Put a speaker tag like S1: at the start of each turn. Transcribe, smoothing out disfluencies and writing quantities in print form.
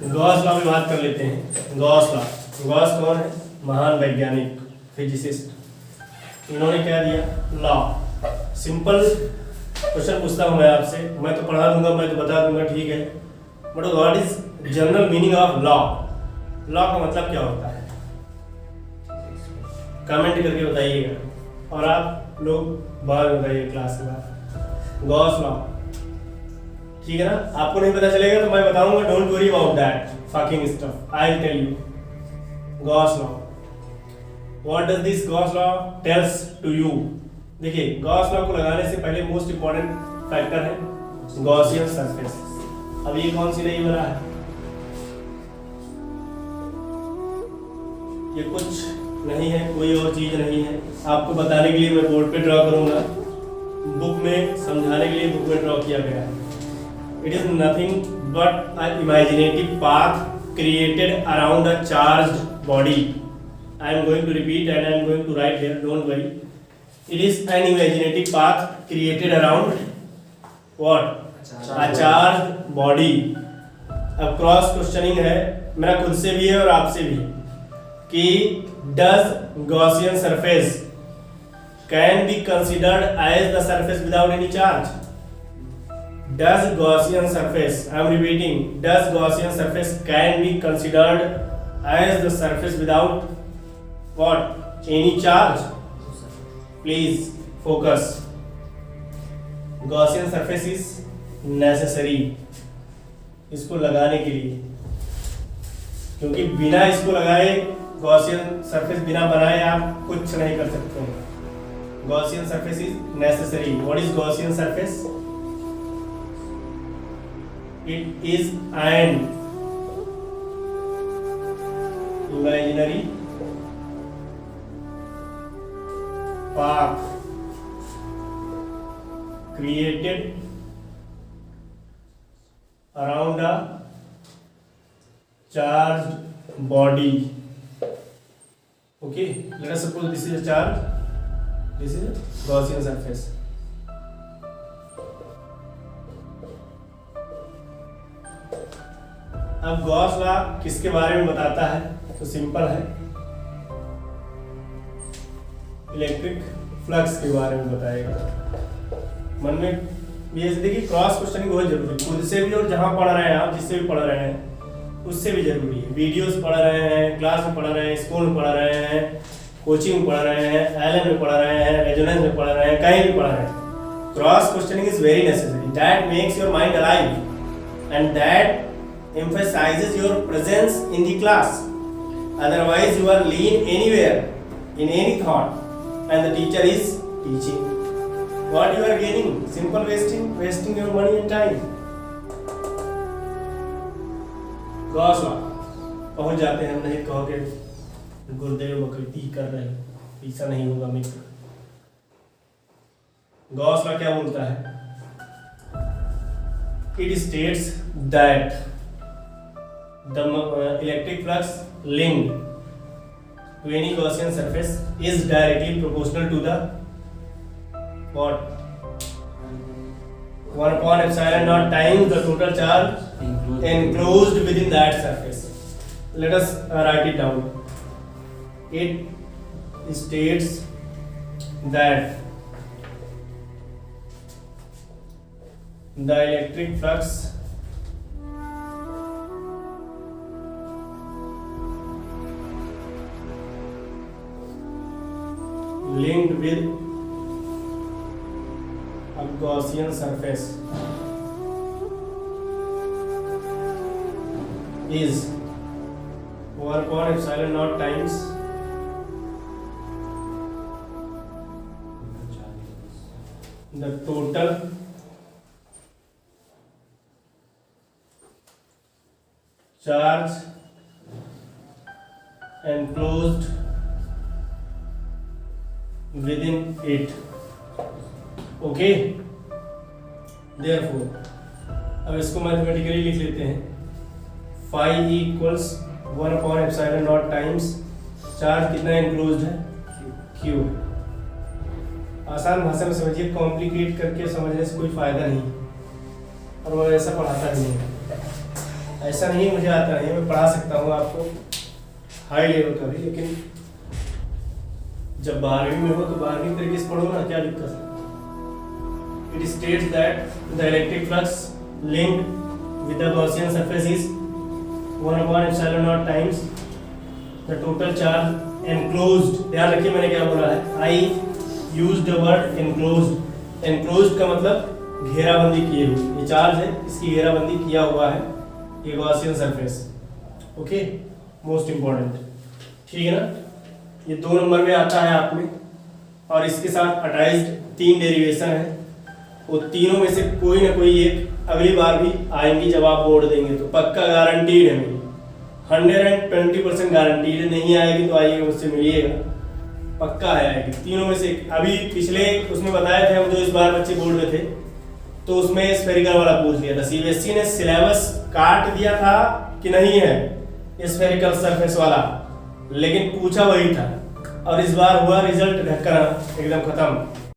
S1: Gauss law में बात कर लेते हैं। गॉस लॉ, गॉस कौन है? महान वैज्ञानिक, फिजिसिस्ट। इन्होंने क्या दिया? लॉ। सिंपल क्वेश्चन पूछता हूँ मैं आपसे, मैं तो पढ़ा दूंगा, मैं तो बता दूंगा, ठीक है, but what is general meaning of law? Law का मतलब क्या होता है? कमेंट करके बताइएगा, और आप लोग बाद में बताइए क्लास के बाद। गॉस लॉ, ठीक है ना? आपको नहीं पता चलेगा तो मैं बताऊंगा, don't worry about that fucking stuff, I will tell you. Gauss law, what does this Gauss law tells to you? देखिए, गॉस लॉ को लगाने से पहले मोस्ट इंपॉर्टेंट फैक्टर है गॉसियन सरफेस। अब ये कौन सी नहीं बना है? ये कुछ नहीं है, कोई और चीज नहीं है। आपको बताने के लिए मैं बोर्ड पे ड्रॉ करूंगा, बुक में समझाने के लिए बुक में ड्रॉ किया गया है। It is nothing but an imaginative path created around a charged body. I am going to repeat and I am going to write here, don't worry. It is an imaginative path created around what? A charged body. अब cross questioning है मेरा खुद से भी है और आपसे भी, कि does Gaussian surface can be considered as the surface without any charge? Does Gaussian surface, I am repeating, does Gaussian surface can be considered as the surface without what? Any charge? Please focus. Gaussian surface is necessary इसको लगाने के लिए, क्योंकि बिना इसको लगाए Gaussian surface बिना बनाए आप कुछ नहीं कर सकते हैं। Gaussian surface is necessary. What is Gaussian surface? It is an imaginary path created around a charged body. Okay, let us suppose this is a charge, this is a Gaussian surface. अब Gauss law किसके बारे में बताता है? तो simple है, electric flux के बारे में बताएगा। मन में ये देखिए, क्रॉस क्वेश्चनिंग बहुत जरूरी है, खुद से भी और जहां पढ़ रहे हैं आप, जिससे भी पढ़ रहे हैं उससे भी जरूरी है। वीडियोस पढ़ रहे हैं, क्लास में पढ़ रहे हैं, स्कूल में पढ़ रहे हैं, कोचिंग में पढ़ रहे हैं, एलएन में पढ़ रहे हैं, रेजोनेंस में पढ़ रहे हैं, कहीं भी पढ़ रहे हैं, cross questioning is very necessary. That makes your mind alive and that emphasizes your presence in the class. Otherwise you are lean anywhere in any thought and the teacher is teaching. What you are gaining? Simple wasting your money and time. Gauss law पहुंच जाते हैं हम, नहीं कहो के गुरुदेव वक्रीति कर रहे हैं, ऐसा नहीं होगा मित्र। गॉस लॉ क्या बोलता है? It states that the electric flux linked to any Gaussian surface is directly proportional to the what? 1 upon epsilon naught times the total charge enclosed within that surface. Let us write it down. It states that the electric flux linked with a Gaussian surface is 1 upon epsilon naught times the total charge enclosed within it. Okay, therefore अब इसको mathematically लिख लेते हैं। Phi equals 1 upon epsilon naught times charge कितना enclosed है? Q है। आसान भाषा में समझिए, कॉम्प्लिकेट करके समझने से कोई फायदा नहीं, और वो ऐसा पढ़ाता नहीं है। ऐसा नहीं है मुझे आता नहीं, मैं पढ़ा सकता हूँ आपको हाई लेवल का भी, लेकिन जब 12वीं में हो तो 12वीं तरीके से पढ़ो ना, क्या दिक्कत है। It states that the electric flux linked with the Gaussian surface is 1/epsilon0 times the total charge enclosed। ध्यान रखिए मैंने क्या बोला है, I used the word enclosed। enclosed का मतलब घेराबंदी किए हुए, ये चार्ज है इसकी घेराबंदी किया हुआ है ये Gaussian surface। Okay, most important, ठीक है ना। ये 2 नंबर में आता है आप में, और इसके साथ अटैच्ड 3 डेरिवेशन है, वो तीनों में से कोई ना कोई एक अगली बार भी आएंगी जब आप बोर्ड देंगे तो, पक्का गारंटीड है मेरी, 120% गारंटीड है। नहीं आएगी तो आइएगा मुझसे मिलिएगा, पक्का है आएगी, तीनों में से एक। अभी पिछले उसमें बताए थे हम जो इस बार बच्चे बोर्ड में थे, तो उसमें स्फेरिकल वाला पूछ लिया था। सीबीएसई ने सिलेबस काट दिया था कि नहीं है स्फेरिकल सरफेस वाला, लेकिन पूछा वही था, और इस बार हुआ रिजल्ट ढक्कना एकदम खत्म।